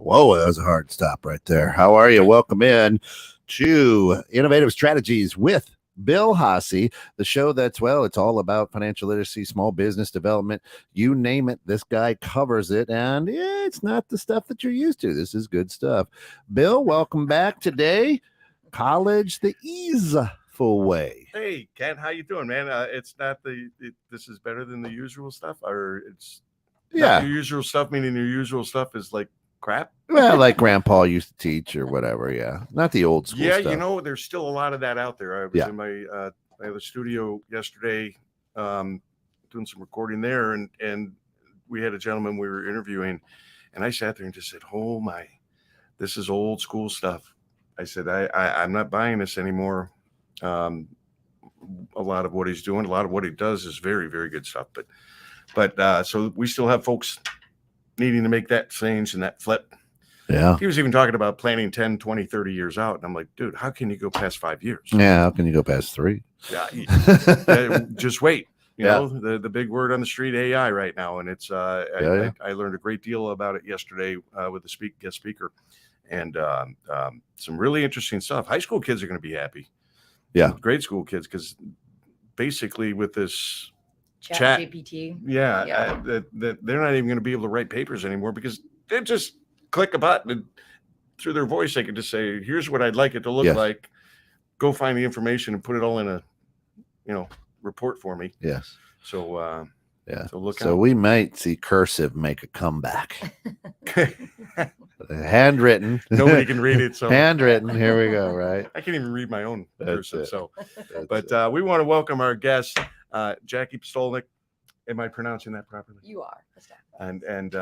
Whoa, that was a hard stop right there. How are you? Welcome in to Innovative Strategies with Bill Hasse, the show that's, well, it's all about financial literacy, small business development, you name it. This guy covers it, and it's not the stuff that you're used to. This is good stuff. Bill, welcome back today. College the Easeful way. Hey, Ken, how you doing, man? It's not this is better than the usual stuff, or it's not your usual stuff, meaning your usual stuff is like crap? Well, like Grandpa used to teach or whatever, yeah. Not the old school stuff. Yeah, there's still a lot of that out there. I was in my other studio yesterday doing some recording there, and we had a gentleman we were interviewing, and I sat there and just said, oh my, this is old school stuff. I said, I'm not buying this anymore. A lot of what he's doing, a lot of what he does is very, very good stuff. But so we still have folks needing to make that change and that flip. Yeah. He was even talking about planning 10, 20, 30 years out. And I'm like, dude, how can you go past 5 years? Yeah. How can you go past 3? Yeah. Just wait. You know, the big word on the street, AI right now. And it's, I learned a great deal about it yesterday with the guest speaker, and some really interesting stuff. High school kids are going to be happy. Yeah. Grade school kids, because basically with this chat GPT. That they're not even going to be able to write papers anymore, because they just click a button and through their voice they can just say, here's what I'd like it to look like. Go find the information and put it all in a report for me. Yes. So So look out. So we might see cursive make a comeback. Handwritten. Nobody can read it. So handwritten. Here we go. Right. I can't even read my own cursive. So, but we want to welcome our guest, Jackie Pistolnik. Am I pronouncing that properly? You are. And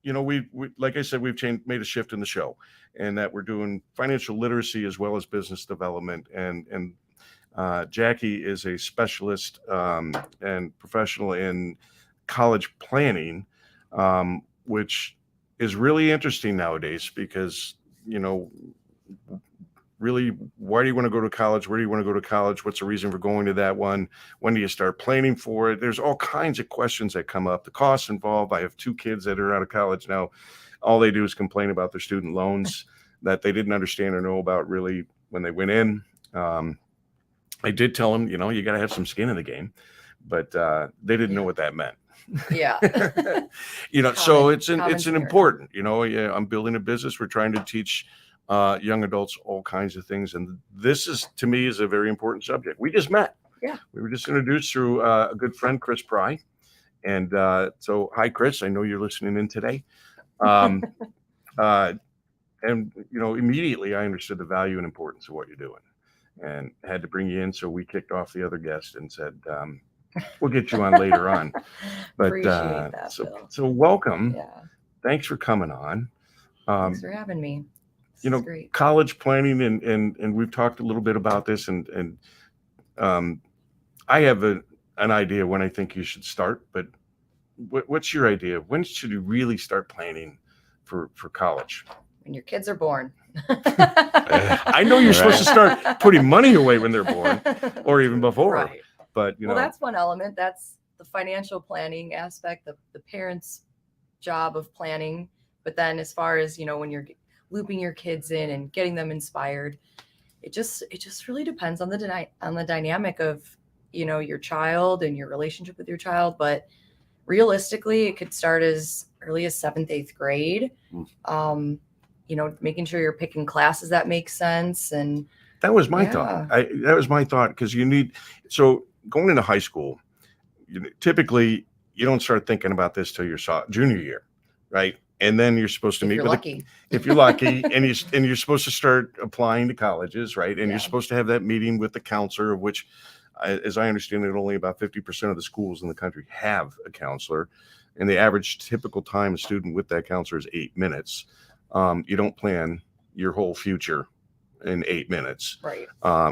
we like I said, we've made a shift in the show, and that we're doing financial literacy as well as business development. And Jackie is a specialist and professional in college planning, which is really interesting nowadays, because really, why do you want to go to college? Where do you want to go to college? What's the reason for going to that one? When do you start planning for it? There's all kinds of questions that come up. The costs involved. I have 2 kids that are out of college now. All they do is complain about their student loans that they didn't understand or know about really when they went in. I did tell them, you got to have some skin in the game, but they didn't know what that meant. Yeah. So it's an important, I'm building a business. We're trying to teach young adults all kinds of things. And this is, to me, is a very important subject. We just met. Yeah. We were just introduced through a good friend, Chris Pry. And so, hi, Chris. I know you're listening in today. And, immediately I understood the value and importance of what you're doing, and had to bring you in. So we kicked off the other guest and said, we'll get you on later on. But appreciate that, so welcome. Yeah. Thanks for coming on. Thanks for having me. This is great. College planning, and we've talked a little bit about this, and I have an idea when I think you should start, but what's your idea? When should you really start planning for college? When your kids are born. I know you're supposed to start putting money away when they're born, or even before. Right. But well, that's one element. That's the financial planning aspect, the parents' job of planning. But then, as far as when you're looping your kids in and getting them inspired, it just really depends on the dynamic of your child and your relationship with your child. But realistically, it could start as early as 7th, 8th grade. Making sure you're picking classes that make sense. And that was my thought. That was my thought, because so going into high school, typically you don't start thinking about this till your junior year, right? And then you're supposed to meet with if you're lucky, and you're supposed to start applying to colleges, right? And you're supposed to have that meeting with the counselor, of which, as I understand it, only about 50% of the schools in the country have a counselor, and the average typical time a student with that counselor is 8 minutes. You don't plan your whole future in 8 minutes, right?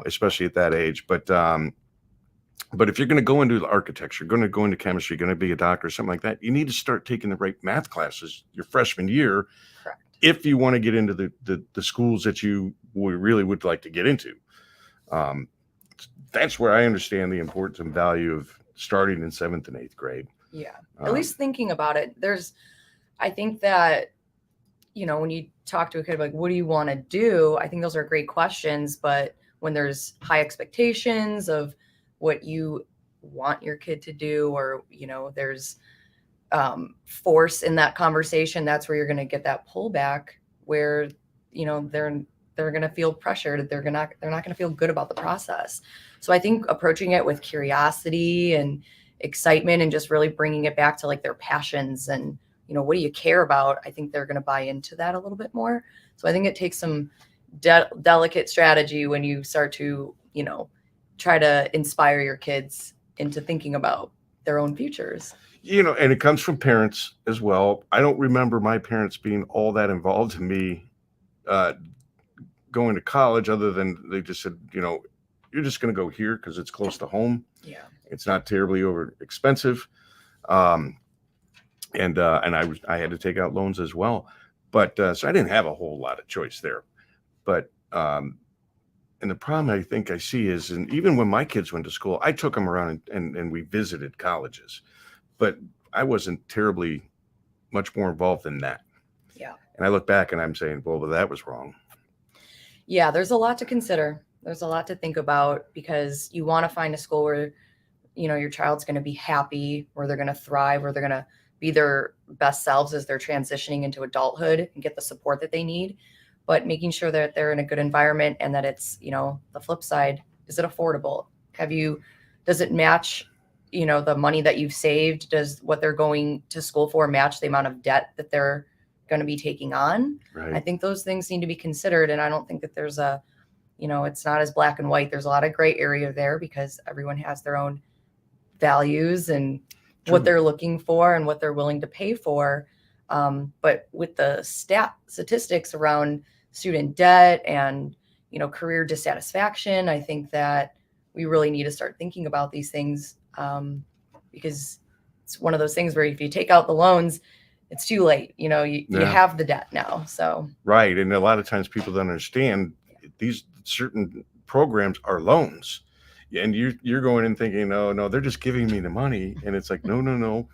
Especially at that age. But if you're going to go into architecture, going to go into chemistry, going to be a doctor, or something like that, you need to start taking the right math classes your freshman year. Correct. If you want to get into the schools that you really would like to get into. That's where I understand the importance and value of starting in 7th and 8th grade. Yeah. At least thinking about it. I think that when you talk to a kid, like, what do you want to do? I think those are great questions. But when there's high expectations of what you want your kid to do, or, there's force in that conversation, that's where you're going to get that pullback where, they're going to feel pressured. They're not going to feel good about the process. So I think approaching it with curiosity and excitement and just really bringing it back to like their passions and, what do you care about? I think they're going to buy into that a little bit more. So I think it takes some delicate strategy when you start to, try to inspire your kids into thinking about their own futures. And it comes from parents as well. I don't remember my parents being all that involved in me going to college, other than they just said, you're just going to go here because it's close to home. Yeah. It's not terribly over expensive. And I had to take out loans as well. But so I didn't have a whole lot of choice there. But and the problem I think I see is, and even when my kids went to school, I took them around and we visited colleges, but I wasn't terribly much more involved than that. Yeah. And I look back and I'm saying, well, that was wrong. Yeah, there's a lot to consider. There's a lot to think about, because you want to find a school where, your child's going to be happy, where they're going to thrive, where they're going to be their best selves as they're transitioning into adulthood and get the support that they need. But making sure that they're in a good environment and that it's, the flip side, is it affordable? Does it match, the money that you've saved? Does what they're going to school for match the amount of debt that they're going to be taking on? Right. I think those things need to be considered. And I don't think that there's it's not as black and white. There's a lot of gray area there, because everyone has their own values and True. what they're looking for and what they're willing to pay for. But with the statistics around student debt and, career dissatisfaction, I think that we really need to start thinking about these things, because it's one of those things where if you take out the loans, it's too late. You have the debt now. So right. And a lot of times people don't understand these certain programs are loans. And you're going in thinking, oh no, they're just giving me the money. And it's like, no,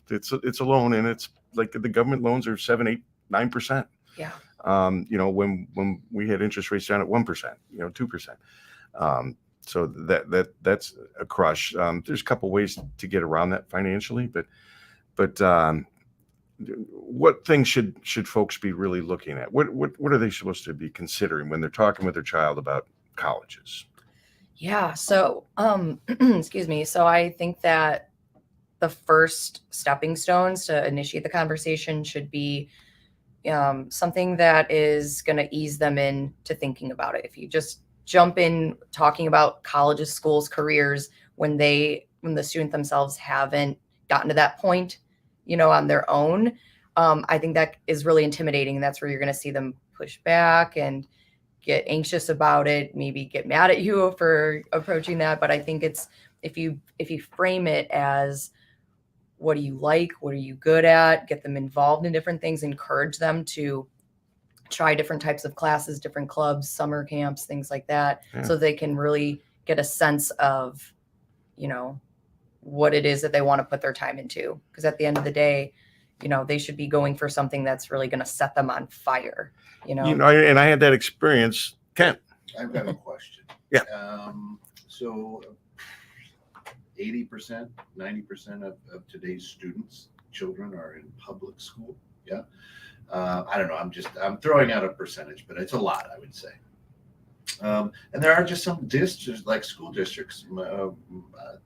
it's a loan. And it's like the government loans are 7, 8, 9%. yeah. When we had interest rates down at 1%, 2%. So that's a crush. There's a couple ways to get around that financially, but what things should folks be really looking at? What are they supposed to be considering when they're talking with their child about colleges? Yeah. So, excuse me. So I think that the first stepping stones to initiate the conversation should be something that is going to ease them into thinking about it. If you just jump in talking about colleges, schools, careers, when the student themselves haven't gotten to that point, on their own, I think that is really intimidating. And that's where you're going to see them push back and get anxious about it, maybe get mad at you for approaching that. But I think it's, if you frame it as, what do you like? What are you good at? Get them involved in different things, encourage them to try different types of classes, different clubs, summer camps, things like that. Yeah. So they can really get a sense of, what it is that they want to put their time into. Because at the end of the day, they should be going for something that's really going to set them on fire. And I had that experience. Kent, I've got a question. Yeah. So 80%, 90% of today's children are in public school. Yeah. I don't know. I'm throwing out a percentage, but it's a lot, I would say. And there are just some districts, like school districts.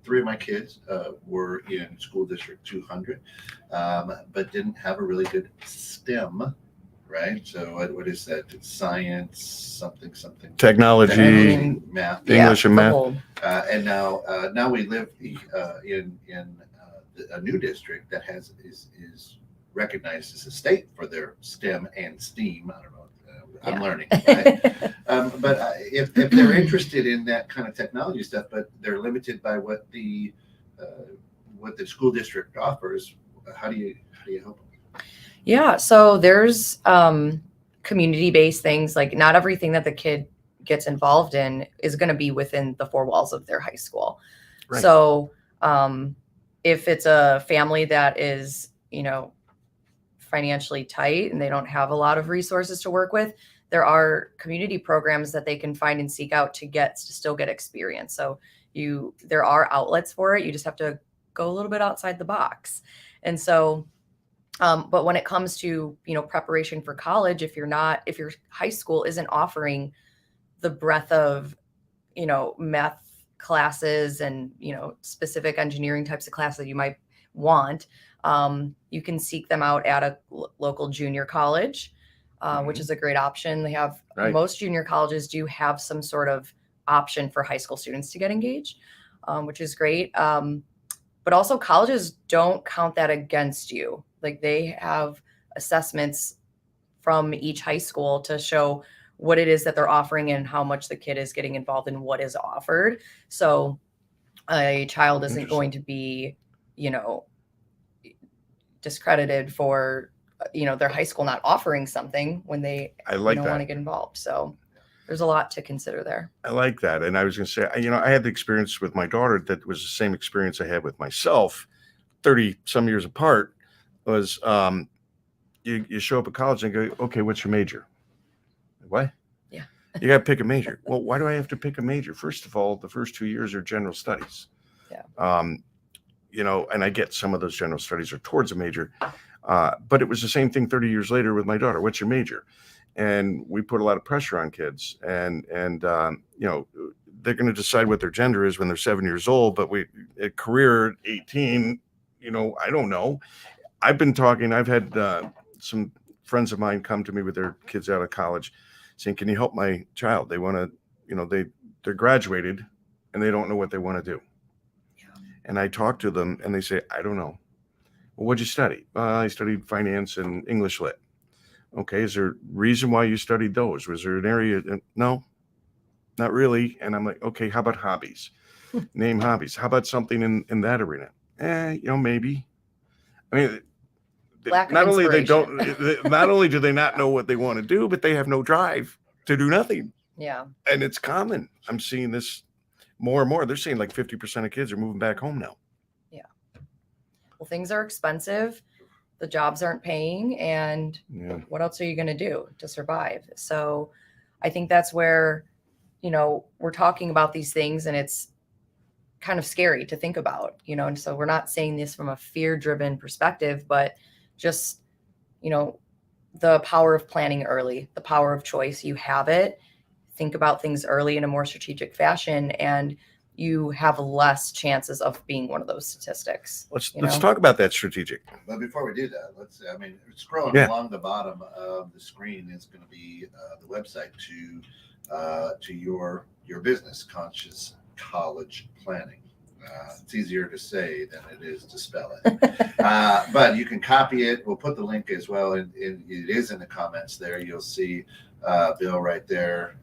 3 of my kids were in school district 200, but didn't have a really good STEM. Right. So what is that? It's science, something. technology, math, English and math. and now we live in a new district that is recognized as a state for their STEM and STEAM. I don't know. I'm learning. Right? But if they're interested in that kind of technology stuff, but they're limited by what the school district offers, how do you help them? Yeah. So there's community-based things. Like, not everything that the kid gets involved in is going to be within the 4 walls of their high school. Right. So if it's a family that is, financially tight and they don't have a lot of resources to work with, there are community programs that they can find and seek out to still get experience. So there are outlets for it. You just have to go a little bit outside the box. And so, but when it comes to, preparation for college, if your high school isn't offering the breadth of, math classes and, specific engineering types of classes that you might want, you can seek them out at a local junior college, which is a great option. They have, most junior colleges do have some sort of option for high school students to get engaged, which is great. But also colleges don't count that against you. Like they have assessments from each high school to show what it is that they're offering and how much the kid is getting involved in what is offered. So a child isn't going to be, discredited for, their high school not offering something when they want to get involved. So there's a lot to consider there. I like that. And I was going to say, I had the experience with my daughter that was the same experience I had with myself 30 some years apart was, you show up at college and go, okay, what's your major? What? Yeah. You got to pick a major. Well, why do I have to pick a major? First of all, the first 2 years are general studies. Yeah. And I get some of those general studies are towards a major, but it was the same thing 30 years later with my daughter. What's your major? And we put a lot of pressure on kids and they're going to decide what their gender is when they're 7 years old, but a career at 18, I don't know. I've had some friends of mine come to me with their kids out of college saying, can you help my child? They want to, they're graduated and they don't know what they want to do. Yeah. And I talk to them and they say, I don't know. Well, what'd you study? I studied finance and English lit. Okay. Is there a reason why you studied those? Was there an area? No, not really. And I'm like, okay, how about hobbies? Name hobbies. How about something in that arena? Maybe. I mean, not only do they not know what they want to do, but they have no drive to do nothing. Yeah. And it's common. I'm seeing this more and more. They're saying like 50% of kids are moving back home now. Yeah. Well, things are expensive. The jobs aren't paying. And what else are you going to do to survive? So I think that's where, we're talking about these things and it's kind of scary to think about, and so we're not saying this from a fear-driven perspective, but just, the power of planning early, the power of choice. You have it. Think about things early in a more strategic fashion, and you have less chances of being one of those statistics. Let's talk about that strategic. But before we do that, scrolling along the bottom of the screen is going to be the website to your business, Conscious College Planning. It's easier to say than it is to spell it. But you can copy it. We'll put the link as well. And it is in the comments there. You'll see Bill right there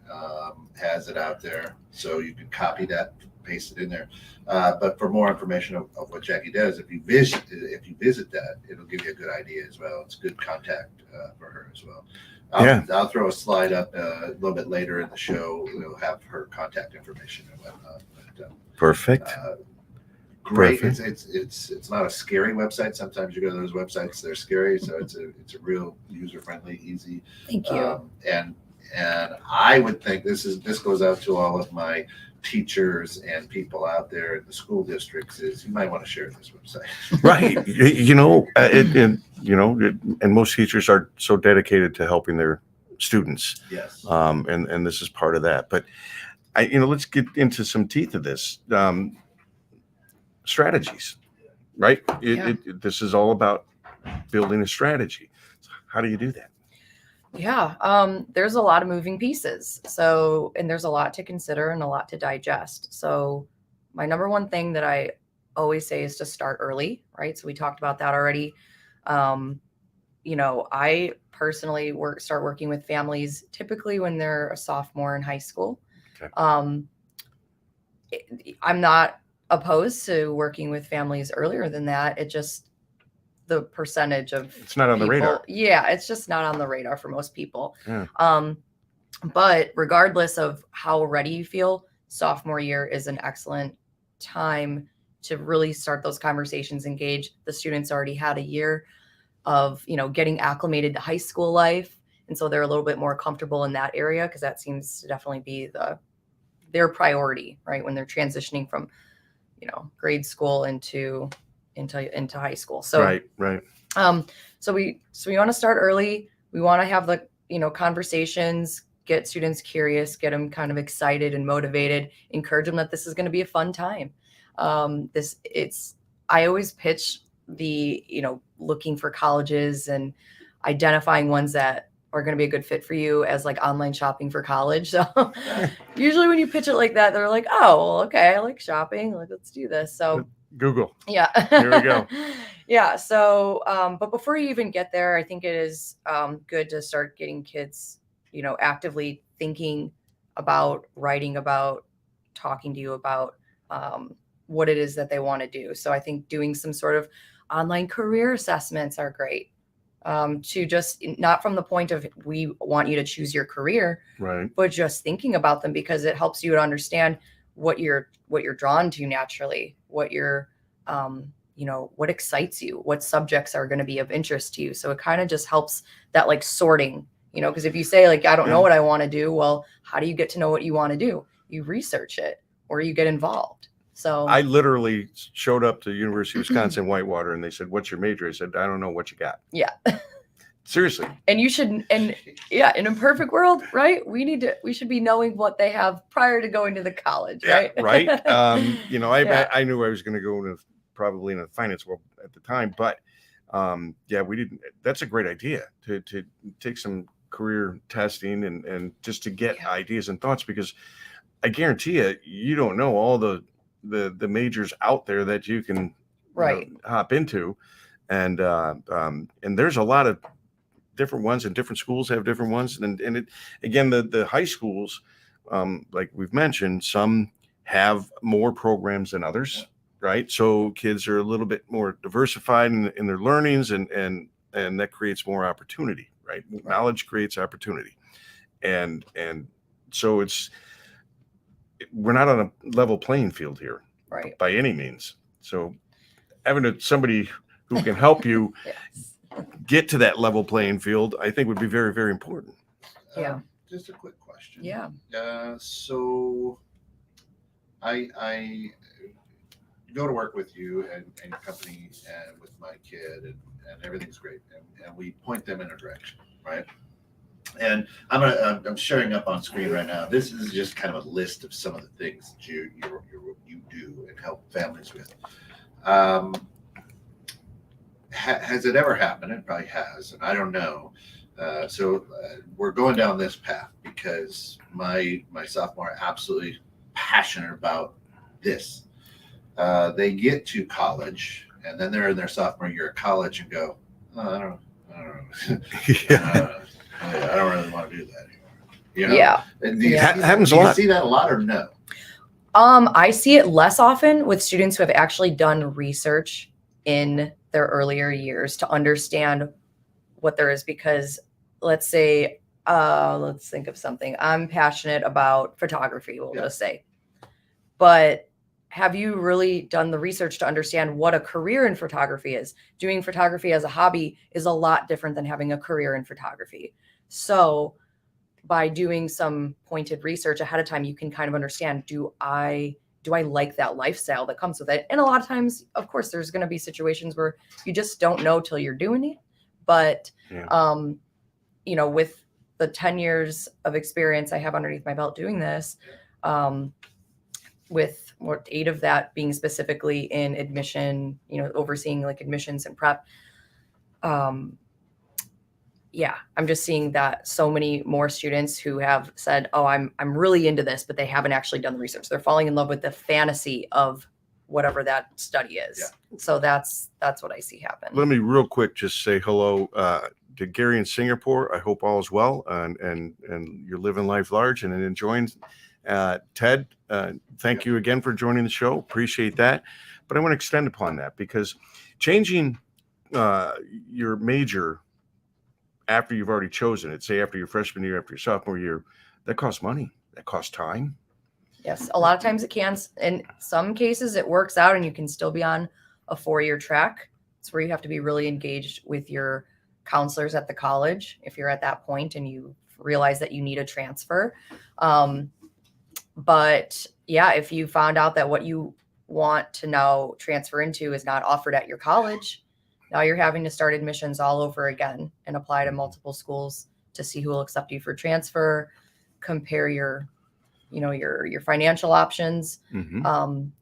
has it out there. So you can copy that, paste it in there. But for more information of what Jackie does, if you visit that, it'll give you a good idea as well. It's good contact for her as well. I'll throw a slide up a little bit later in the show. We'll have her contact information and whatnot. But, perfect. Great. Perfect. It's not a scary website. Sometimes you go to those websites, they're scary. So it's a real user friendly, easy. Thank you. And I would think this goes out to all of my teachers and people out there in the school districts is you might want to share this website. Right. And most teachers are so dedicated to helping their students. Yes. And this is part of that. But let's get into some teeth of this. Strategies, right? This is all about building a strategy. How do you do that? Yeah. There's a lot of moving pieces. And there's a lot to consider and a lot to digest. So my number one thing that I always say is to start early, right? So we talked about that already. I personally start working with families typically when they're a sophomore in high school. Okay. I'm not opposed to working with families earlier than that. It just, the percentage of it's not on the radar. Yeah, it's just not on the radar for most people. Yeah. But regardless of how ready you feel, sophomore year is an excellent time to really start those conversations, engage. The students already had a year of, getting acclimated to high school life. And so they're a little bit more comfortable in that area, because that seems to definitely be their priority, right? When they're transitioning from, grade school into high school. So, right. So we want to start early. We want to have the, conversations, get students curious, get them kind of excited and motivated, encourage them that this is going to be a fun time. I always pitch the, looking for colleges and identifying ones that are going to be a good fit for you as like online shopping for college. So usually when you pitch it like that, they're like, oh, well, okay, I like shopping. Like, let's do this. So Google. Yeah. Here we go. Yeah. So, but before you even get there, I think it is good to start getting kids, actively thinking about, writing about, talking to you about what it is that they want to do. So I think doing some sort of online career assessments are great. To just not from the point of we want you to choose your career, Right. but just thinking about them, because it helps you to understand what you're drawn to naturally, what you're, what excites you, what subjects are going to be of interest to you. So it kind of just helps that like sorting, because if you say like, I don't know what I want to do, well, how do you get to know what you want to do? You research it or you get involved. So I literally showed up to University of Wisconsin Whitewater and they said, what's your major? I said, I don't know what you got. Yeah. Seriously. And you should, and yeah, in a perfect world, right? We should be knowing what they have prior to going to the college, right? Yeah, right. I knew I was going to go into probably in the finance world at the time, but we didn't. That's a great idea to take some career testing and just to get ideas and thoughts, because I guarantee you don't know all the majors out there that you can hop into, and there's a lot of different ones, and different schools have different ones, and it again, the high schools, like we've mentioned, some have more programs than others, right? So kids are a little bit more diversified in their learnings, and that creates more opportunity, right? Knowledge creates opportunity, and so we're not on a level playing field here, right, by any means. So having somebody who can help you get to that level playing field, I think would be very, very important. Yeah. Just a quick question. Yeah. So I go to work with you and your company and with my kid, and everything's great, and we point them in a direction, right? And I'm showing up on screen right now. This is just kind of a list of some of the things that you do and help families with. Has it ever happened? It probably has, and I don't know. So we're going down this path because my sophomore absolutely passionate about this. They get to college, and then they're in their sophomore year of college and go, oh, I don't know. I don't really want to do that anymore. Yeah. Happens a lot. Do you see that a lot or no? I see it less often with students who have actually done research in their earlier years to understand what there is, because let's say, let's think of something. I'm passionate about photography, we'll just say, but have you really done the research to understand what a career in photography is? Doing photography as a hobby is a lot different than having a career in photography. So by doing some pointed research ahead of time, you can kind of understand, do I like that lifestyle that comes with it? And a lot of times, of course, there's going to be situations where you just don't know till you're doing it. But, with the 10 years of experience I have underneath my belt doing this, with 8 of that being specifically in admission, overseeing like admissions and prep. I'm just seeing that so many more students who have said, oh, I'm really into this, but they haven't actually done the research. They're falling in love with the fantasy of whatever that study is. Yeah. So that's what I see happen. Let me real quick just say hello to Gary in Singapore. I hope all is well, and you're living life large and enjoying. Ted, thank you again for joining the show. Appreciate that. But I want to extend upon that, because changing your major after you've already chosen it, say after your freshman year, after your sophomore year, that costs money. That costs time. Yes, a lot of times it can. In some cases, it works out and you can still be on a 4-year track. it's where you have to be really engaged with your counselors at the college if you're at that point and you realize that you need a transfer. But yeah, if you found out that what you want to now transfer into is not offered at your college, now you're having to start admissions all over again and apply to multiple schools to see who will accept you for transfer, compare your financial options. And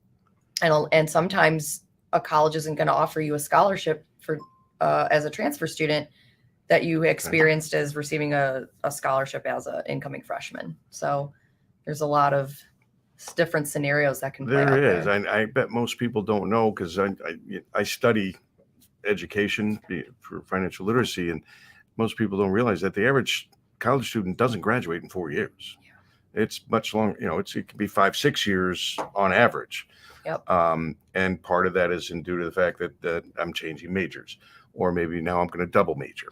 sometimes a college isn't going to offer you a scholarship for as a transfer student that you experienced as receiving a scholarship as an incoming freshman. So there's a lot of different scenarios that can play out There is. there. I bet most people don't know, because I study education for financial literacy, and most people don't realize that the average college student doesn't graduate in 4 years. It's much longer. It can be 5-6 years on average. Yep. And part of that is due to the fact that I'm changing majors, or maybe now I'm going to double major.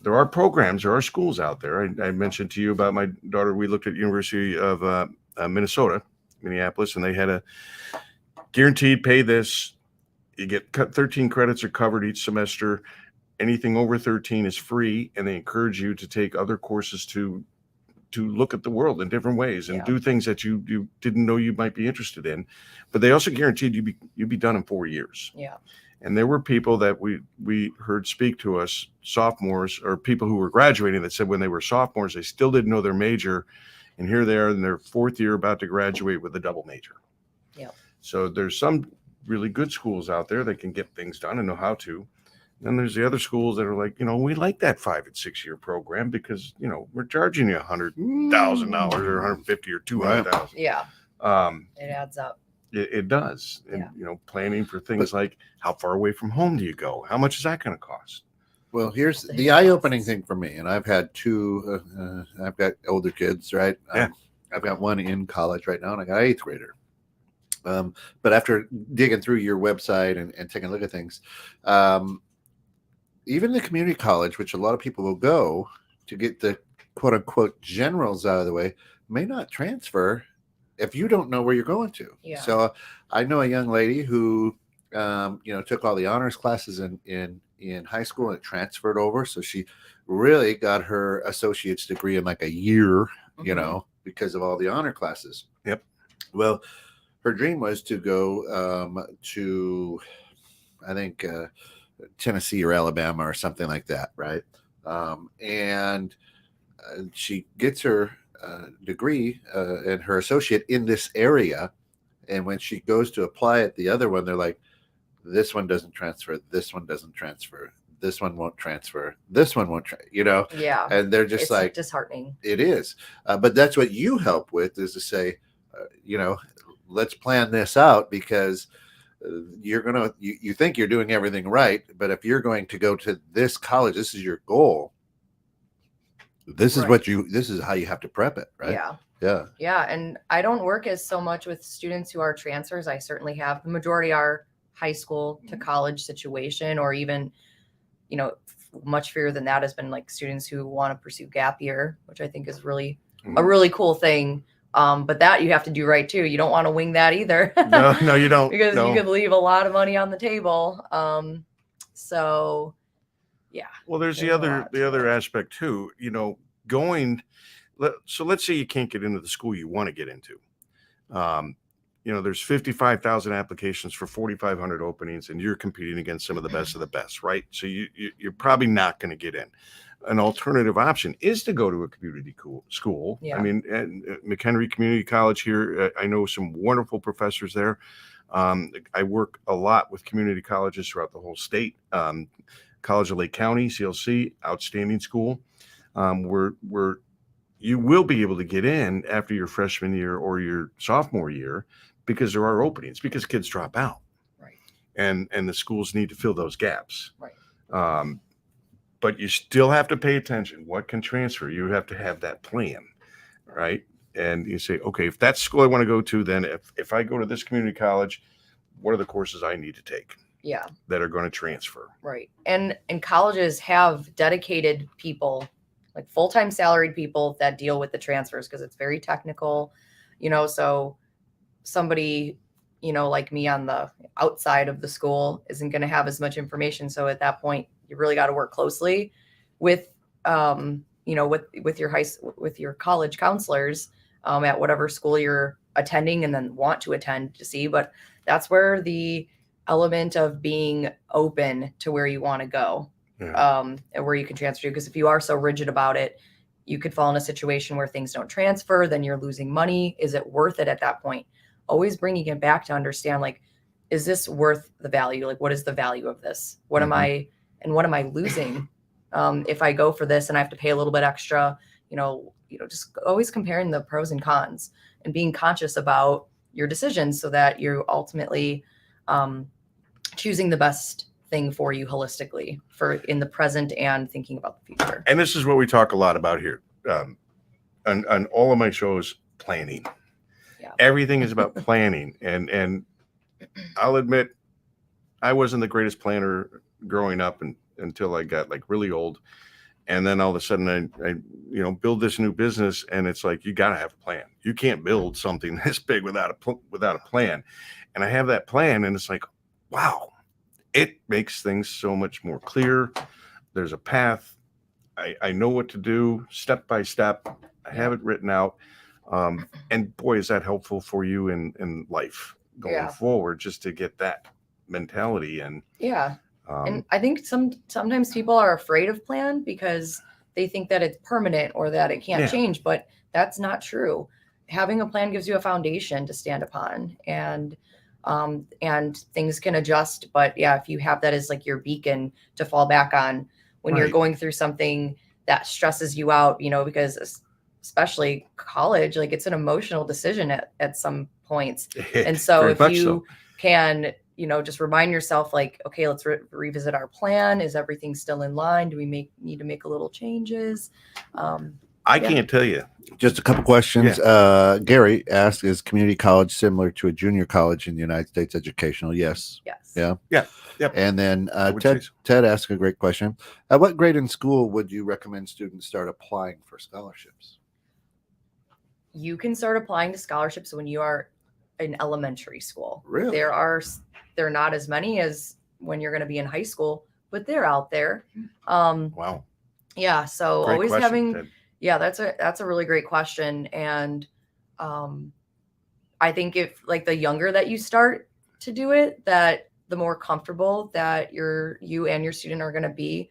There are programs, there are schools out there. I mentioned to you about my daughter. We looked at University of Minnesota, Minneapolis, and they had a guaranteed pay this. You get 13 credits are covered each semester. Anything over 13 is free, and they encourage you to take other courses to look at the world in different ways and do things that you didn't know you might be interested in. But they also guaranteed you'd be done in 4 years. Yeah. And there were people that we heard speak to us, sophomores or people who were graduating, that said when they were sophomores, they still didn't know their major. And here they are in their 4th year about to graduate with a double major. Yeah. So there's some really good schools out there that can get things done and know how to. Then there's the other schools that are like, we like that 5 and 6 year program because, we're charging you $100,000 or 150 or 200,000. Yeah. It adds up. It does. And, planning for things like how far away from home do you go? How much is that going to cost? Well, here's the eye-opening thing for me, and I've had two. I've got older kids, right? Yeah. I've got one in college right now, and I got an 8th grader. But after digging through your website and taking a look at things, even the community college, which a lot of people will go to get the quote-unquote generals out of the way, may not transfer if you don't know where you're going to. Yeah. So I know a young lady who, took all the honors classes in high school and transferred over. So she really got her associate's degree in like a year, because of all the honor classes. Yep. Well, her dream was to go to, I think, Tennessee or Alabama or something like that, right? And she gets her degree and her associate in this area, and when she goes to apply at the other one, they're like, this one doesn't transfer, this one doesn't transfer, this one won't transfer, this one won't Yeah. And they're just it's like disheartening. It is. But that's what you help with, is to say, let's plan this out, because you're gonna you think you're doing everything right, but if you're going to go to this college, this is your goal, this is this is how you have to prep it, right? Yeah. And I don't work as so much with students who are transfers. I certainly have. The majority are high school to college situation, or even much fewer than that has been like students who want to pursue gap year, which I think is really a really cool thing. But that you have to do right too. You don't want to wing that either. No, you don't. Because you could leave a lot of money on the table. So yeah. Well, there's the other aspect too, so let's say you can't get into the school you want to get into. There's 55,000 applications for 4,500 openings, and you're competing against some of the best, right? So you're probably not going to get in. An alternative option is to go to a community school. Yeah. I mean, McHenry Community College here, I know some wonderful professors there. I work a lot with community colleges throughout the whole state. College of Lake County, CLC, outstanding school, where you will be able to get in after your freshman year or your sophomore year, because there are openings, because kids drop out. Right. And the schools need to fill those gaps. Right. But you still have to pay attention. What can transfer? You have to have that plan, right? And you say, okay, if that's school I want to go to, then if I go to this community college, what are the courses I need to take? Yeah. That are going to transfer. Right. And colleges have dedicated people, like full-time salaried people, that deal with the transfers, because it's very technical, so somebody like me on the outside of the school isn't going to have as much information. So at that point, you really got to work closely with, with your college counselors at whatever school you're attending and then want to attend to see. But that's where the element of being open to where you want to go, and where you can transfer to. Because if you are so rigid about it, you could fall in a situation where things don't transfer, then you're losing money. Is it worth it at that point? Always bringing it back to understand, like, is this worth the value? Like, what is the value of this? What am I losing if I go for this and I have to pay a little bit extra? Just always comparing the pros and cons and being conscious about your decisions so that you're ultimately choosing the best thing for you holistically for in the present and thinking about the future. And this is what we talk a lot about here on all of my shows: planning. Yeah. Everything is about planning, and I'll admit I wasn't the greatest planner growing up until I got like really old, and then all of a sudden I build this new business, and it's like you got to have a plan. You can't build something this big without a plan, and I have that plan, and it's like, wow. It makes things so much more clear. There's a path. I know what to do step by step. I have it written out. And boy, is that helpful for you in life going forward, just to get that mentality. And and I think sometimes people are afraid of plan because they think that it's permanent or that it can't change, but that's not true. Having a plan gives you a foundation to stand upon, and things can adjust. But if you have that as like your beacon to fall back on when you're going through something that stresses you out, because especially college, like it's an emotional decision at some points. And so if you can, just remind yourself like, okay, let's revisit our plan. Is everything still in line? Do we need to make a little changes? I can't tell you. Just a couple questions. Gary asked, is community college similar to a junior college in the United States educational? Yes. Yes. Yeah. Yep. And then Ted asked a great question. At what grade in school would you recommend students start applying for scholarships? You can start applying to scholarships when you are in elementary school. Really? They're not as many as when you're going to be in high school, but they're out there. Wow. Yeah. So Great always question, having, Ted. that's a really great question. And I think if like the younger that you start to do it, that the more comfortable that you and your student are going to be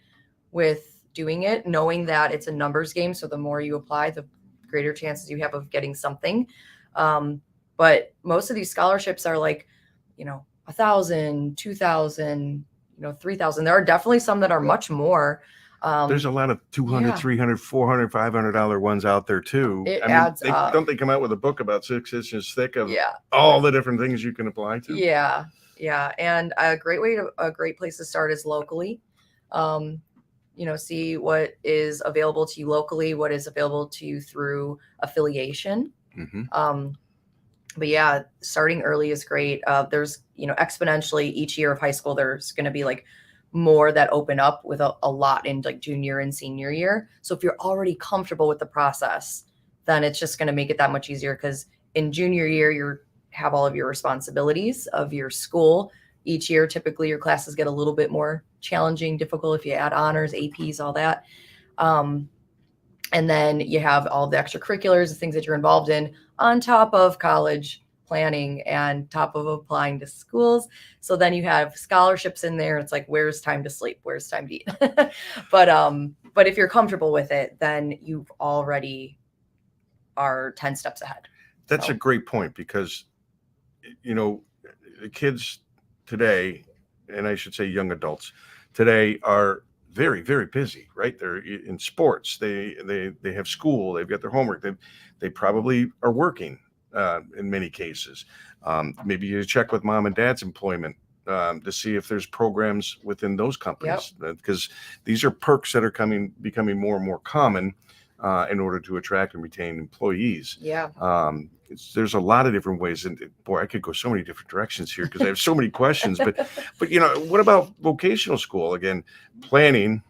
with doing it, knowing that it's a numbers game. So the more you apply, the greater chances you have of getting something. But most of these scholarships are like, $1,000, $2,000, $3,000. There are definitely some that are much more. There's a lot of $200, $300, $400, $500 ones out there too. It adds up. Don't they come out with a book about 6 inches thick of Yeah. all the different things you can apply to? Yeah. Yeah. And a great place to start is locally. See what is available to you locally, what is available to you through affiliation. Mm-hmm. But yeah, starting early is great. There's, exponentially each year of high school, there's going to be like more that open up with a lot in like junior and senior year. So if you're already comfortable with the process, then it's just going to make it that much easier, because in junior year, you have all of your responsibilities of your school. Each year, typically your classes get a little bit more challenging, difficult if you add honors, APs, all that. And then you have all the extracurriculars, the things that you're involved in on top of college planning and top of applying to schools. So then you have scholarships in there. It's like, where's time to sleep? Where's time to eat? But if you're comfortable with it, then you already are 10 steps ahead. That's a great point, because, the kids today, and I should say young adults today, are very, very busy, right? They're in sports. They have school. They've got their homework. They probably are working in many cases. Maybe you check with mom and dad's employment to see if there's programs within those companies, because these are perks that are becoming more and more common in order to attract and retain employees. Yeah. There's a lot of different ways, and boy, I could go so many different directions here because I have so many questions. But what about vocational school? Again, planning.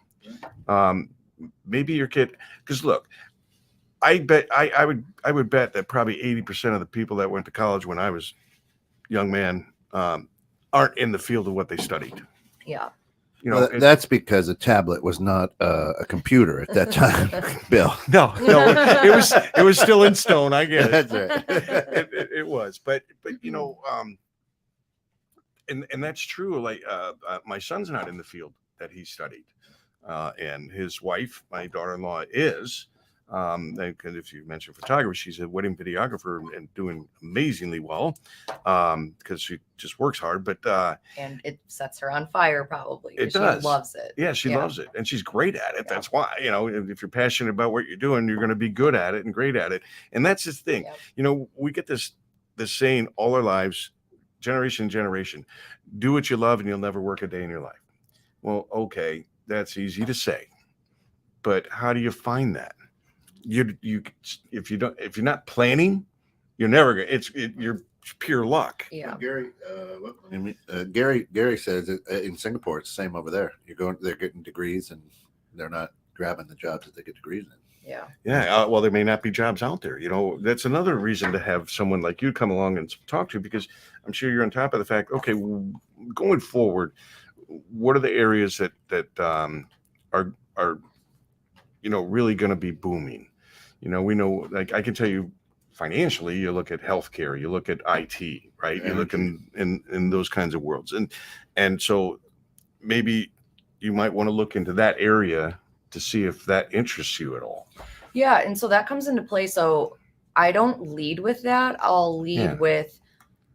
Maybe your kid, because look, I bet I would bet that probably 80% of the people that went to college when I was young man aren't in the field of what they studied. Yeah. You know, Well, that's because a tablet was not a computer at that time, Bill. no, it was still in stone. I get it. That's right. It was, but you know, and that's true. Like my son's not in the field that he studied, and his wife, my daughter-in-law, is. Because if you mention photography, she's a wedding videographer and doing amazingly well, because she just works hard. But and it sets her on fire, probably. It She does. loves it. Yeah, she loves it, and she's great at it. Yeah. That's why, you know, if you're passionate about what you're doing, you're going to be good at it and great at it. And that's the thing. Yep. You know, we get this saying all our lives, generation to generation: do what you love, and you'll never work a day in your life. Well, okay, that's easy to say, but how do you find that? If you're not planning, you're never gonna. You're pure luck. Yeah. Gary says in Singapore it's the same over there. They're getting degrees and they're not grabbing the jobs that they get degrees in. Yeah. Yeah. Well, there may not be jobs out there. You know, that's another reason to have someone like you come along and talk to, because I'm sure you're on top of the fact. Okay, going forward, what are the areas that are really going to be booming? You know, we know, like I can tell you, financially, you look at healthcare, you look at IT, right? You look in those kinds of worlds, and so maybe you might want to look into that area to see if that interests you at all. Yeah, and so that comes into play. So I don't lead with that. I'll lead with,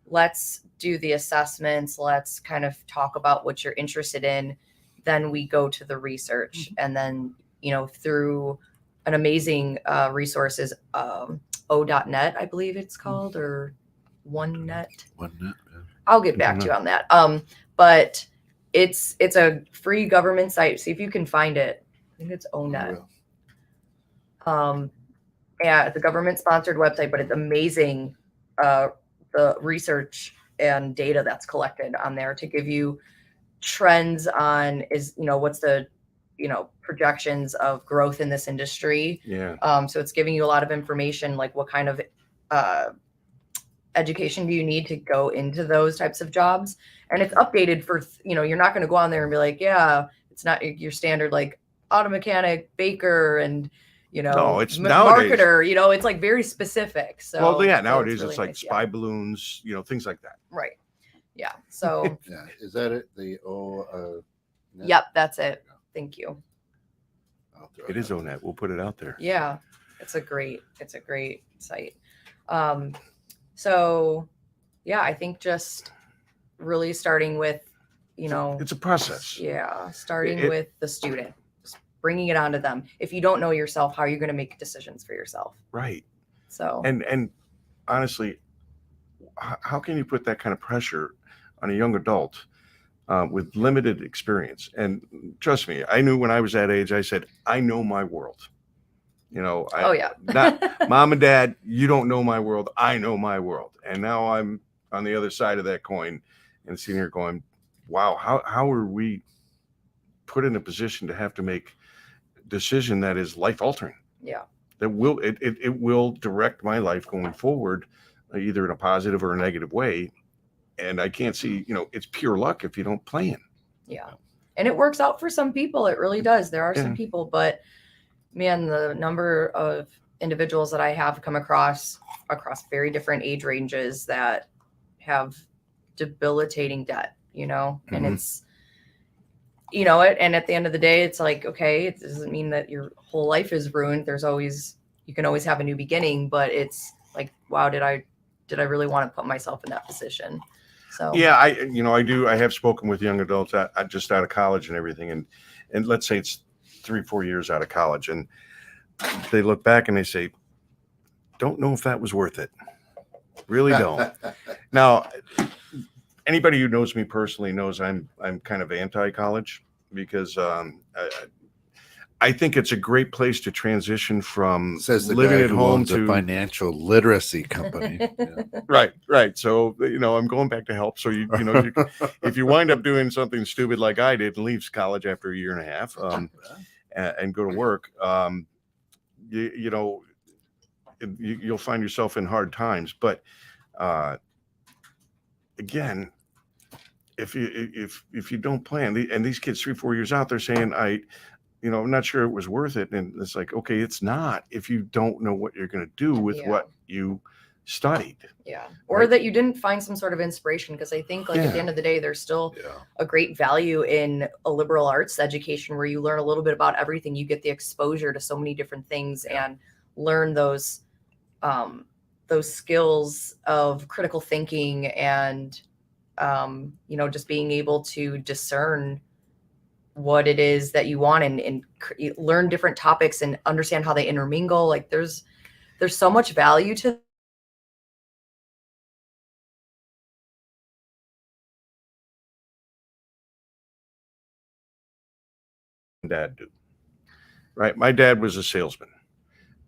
let's do the assessments. Let's kind of talk about what you're interested in. Then we go to the research, and then through an amazing resources, O.net, I believe it's called, or OneNet. Yeah. I'll get back to you on that. But it's a free government site. See if you can find it. I think it's O.net. Yeah, it's a government sponsored website, but it's amazing. The research and data that's collected on there to give you trends on what's the projections of growth in this industry. Yeah. So it's giving you a lot of information, like what kind of education do you need to go into those types of jobs, and it's updated for you're not going to go on there and be like, yeah, it's not your standard like auto mechanic, baker, and no, it's marketer. It's like very specific. So nowadays really it's like nice, spy balloons, things like that. Right. Yeah. So yeah, is that it? The net? Yep, that's it. Thank you. It is O.net. We'll put it out there. Yeah, it's a great site. So yeah, I think just really starting with, it's a process. Yeah, starting with the student, just bringing it onto them. If you don't know yourself, how are you going to make decisions for yourself? Right. So and honestly, how can you put that kind of pressure on a young adult with limited experience? And trust me, I knew when I was that age, I said, I know my world. Not mom and dad, you don't know my world. I know my world. And now I'm on the other side of that coin and sitting here going, wow, how are we put in a position to have to make a decision that is life altering? Yeah. That it will direct my life going forward, either in a positive or a negative way. And I can't see, it's pure luck if you don't plan. Yeah. And it works out for some people. It really does. There are some people, but man, the number of individuals that I have come across very different age ranges that have debilitating debt, and it's, and at the end of the day, it's like, okay, it doesn't mean that your whole life is ruined. You can always have a new beginning, but it's like, wow, did I really want to put myself in that position? So yeah, I have spoken with young adults just out of college and everything, and let's say it's 3-4 years out of college, and they look back and they say, don't know if that was worth it. Really don't. Now, anybody who knows me personally knows I'm kind of anti-college, because I think it's a great place to transition from living at home to a financial literacy company. Yeah. Right. So, I'm going back to help. So, if you wind up doing something stupid like I did and leaves college after a year and a half, and go to work, you'll find yourself in hard times. But again, if you don't plan, and these kids 3-4 years out, they're saying, I'm not sure it was worth it. And it's like, okay, it's not if you don't know what you're going to do with what you studied. Yeah. Or right? that you didn't find some sort of inspiration. Because I think like at the end of the day, there's still a great value in a liberal arts education where you learn a little bit about everything. You get the exposure to so many different things and learn those skills of critical thinking and, just being able to discern what it is that you want and learn different topics and understand how they intermingle. Like there's so much value to Dad do. Right. My dad was a salesman.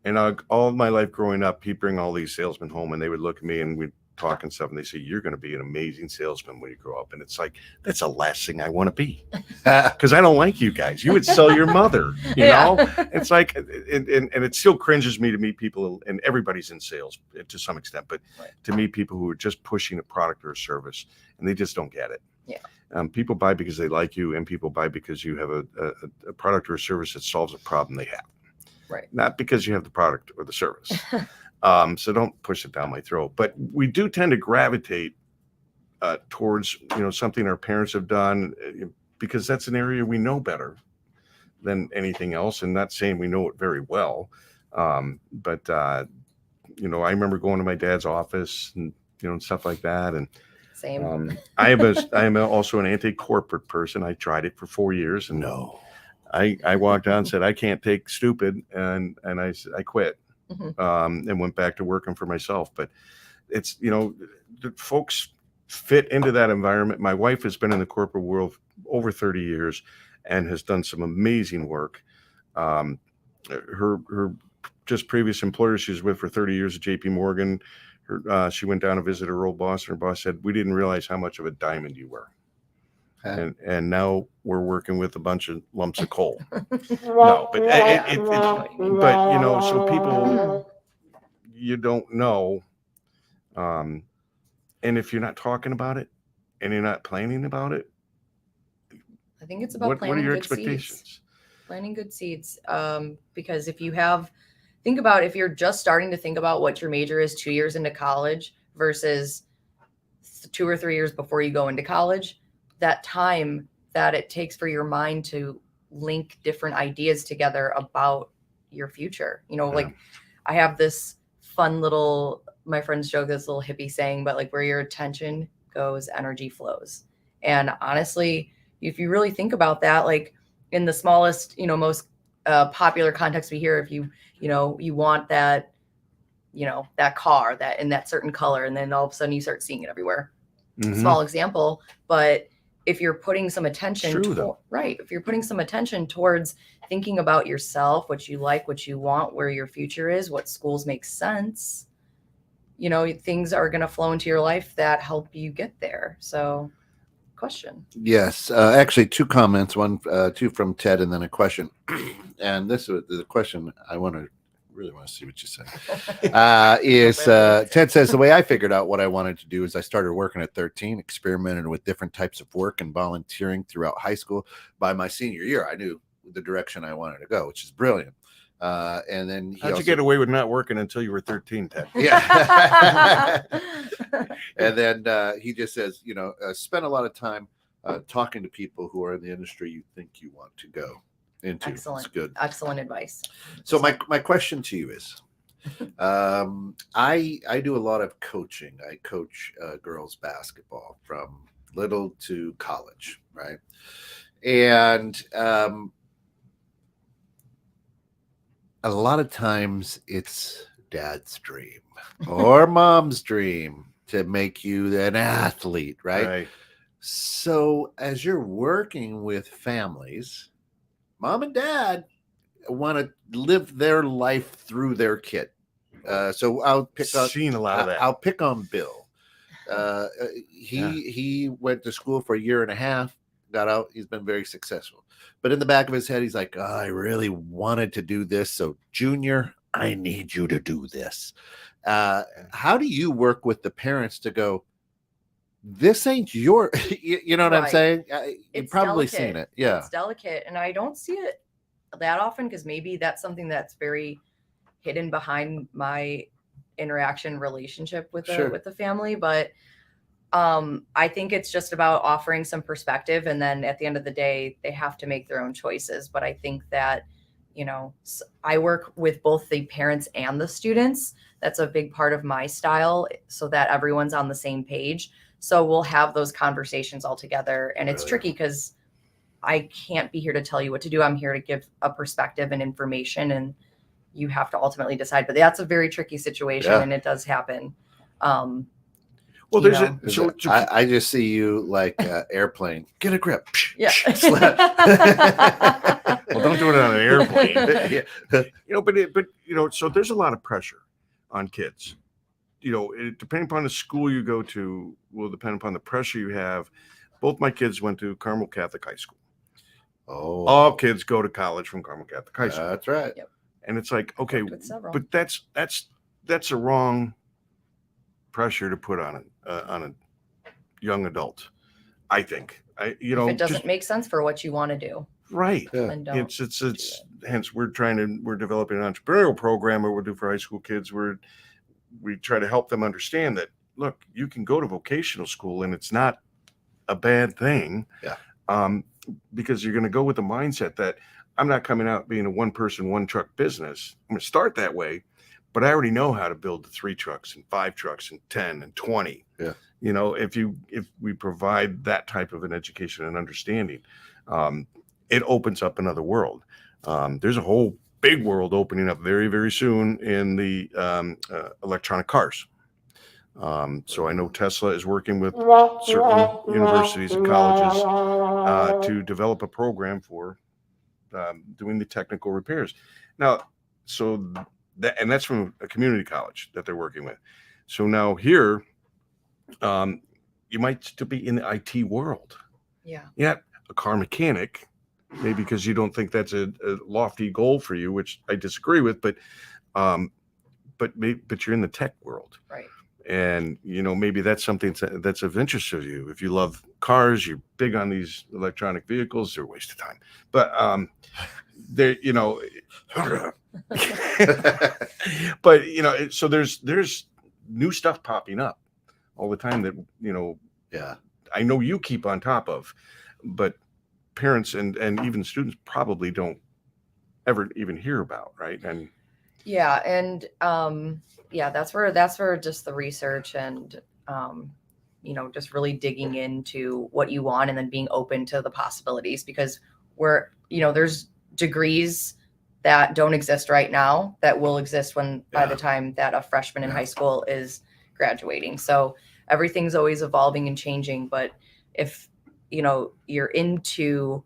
And all of my life growing up, he'd bring all these salesmen home and they would look at me and we'd talk and stuff. And they say, you're going to be an amazing salesman when you grow up. And it's like, that's the last thing I want to be. Because I don't like you guys. You would sell your mother, you know? It's like, and it still cringes me to meet people, and everybody's in sales to some extent, but to meet people who are just pushing a product or a service and they just don't get it. Yeah. People buy because they like you, and people buy because you have a product or a service that solves a problem they have. Right. Not because you have the product or the service. So don't push it down my throat. But we do tend to gravitate towards, something our parents have done because that's an area we know better than anything else. And not saying we know it very well. But I remember going to my dad's office and, and stuff like that. And same. I am also an anti-corporate person. I tried it for 4 years. And I walked out and said, I can't take stupid. And I quit and went back to working for myself. But it's, the folks fit into that environment. My wife has been in the corporate world over 30 years and has done some amazing work. Her just previous employer she was with for 30 years at JP Morgan. She went down to visit her old boss, and her boss said, we didn't realize how much of a diamond you were. And now we're working with a bunch of lumps of coal. No, but so people you don't know, and if you're not talking about it and you're not planning about it, I think it's about planting what are your good expectations? Seeds. Planting good seeds, because if you're just starting to think about what your major is 2 years into college versus 2 or 3 years before you go into college, that time that it takes for your mind to link different ideas together about your future. Like I have this fun little, my friends joke this little hippie saying, but like where your attention goes, energy flows. And honestly, if you really think about that, like in the smallest, most popular context we hear, if you want that, that car that in that certain color, and then all of a sudden you start seeing it everywhere. Small example, but if you're putting some attention, if you're putting some attention towards thinking about yourself, what you like, what you want, where your future is, what schools make sense, things are going to flow into your life that help you get there. So question. Yes. Actually, 2 comments, two from Ted and then a question. And this is the question I really want to see what you say. Ted says, the way I figured out what I wanted to do is I started working at 13, experimented with different types of work and volunteering throughout high school. By my senior year, I knew the direction I wanted to go, which is brilliant. And then how'd you get away with not working until you were 13, Ted? Yeah. And then he just says, spend a lot of time talking to people who are in the industry you think you want to go into. Excellent. It's good. Excellent advice. So my question to you is, I do a lot of coaching. I coach girls basketball from little to college, right? And a lot of times it's dad's dream or mom's dream to make you an athlete, right? So as you're working with families, mom and dad want to live their life through their kid. So I'll pick on a lot of that. I'll pick on Bill. He went to school for a year and a half, got out. He's been very successful. But in the back of his head, he's like, I really wanted to do this. So Junior, I need you to do this. How do you work with the parents to go, this ain't your, you know what I'm Right. saying? You've It's probably delicate. seen it. Yeah. It's delicate. And I don't see it that often because maybe that's something that's very hidden behind my interaction relationship with Sure. the family. But I think it's just about offering some perspective. And then at the end of the day, they have to make their own choices. But I think that, I work with both the parents and the students. That's a big part of my style so that everyone's on the same page. So we'll have those conversations all together. And it's Really? tricky because I can't be here to tell you what to do. I'm here to give a perspective and information, and you have to ultimately decide. But that's a very tricky situation, Yeah. and it does happen. Well, You there's know. a so I just see you like airplane. Get a grip. Yeah. well, don't do it on an airplane. Yeah. But so there's a lot of pressure on kids. Depending upon the school you go to will depend upon the pressure you have. Both my kids went to Carmel Catholic High School. Oh, All kids go to college from Carmel Catholic High School. that's right. Yep. And it's like, okay, With several. but that's a wrong pressure to put on a young adult. I think. If it doesn't make sense for what you want to do, right. Yeah. then don't. It's hence we're developing an entrepreneurial program where we'll do for high school kids where we try to help them understand that, look, you can go to vocational school and it's not a bad thing. Yeah. Because you're going to go with the mindset that I'm not coming out being a one person, one truck business. I'm going to start that way, but I already know how to build the 3 trucks and 5 trucks and 10 and 20. Yeah. If we provide that type of an education and understanding, it opens up another world. There's a whole big world opening up very, very soon in the electronic cars. So I know Tesla is working with certain universities and colleges to develop a program for doing the technical repairs. Now, that's from a community college that they're working with. So now here, you might still be in the IT world. Yeah. Yeah, a car mechanic, maybe because you don't think that's a lofty goal for you, which I disagree with, but you're in the tech world. Right. And, maybe that's something that's of interest to you. If you love cars, you're big on these electronic vehicles, they're a waste of time. But, but, so there's new stuff popping up all the time that, Yeah. I know you keep on top of, but parents and even students probably don't ever even hear about. Right. And yeah. And, that's where just the research and, just really digging into what you want and then being open to the possibilities, because there's degrees that don't exist right now that will exist by the time that a freshman in high school is graduating. So everything's always evolving and changing. But if, you're into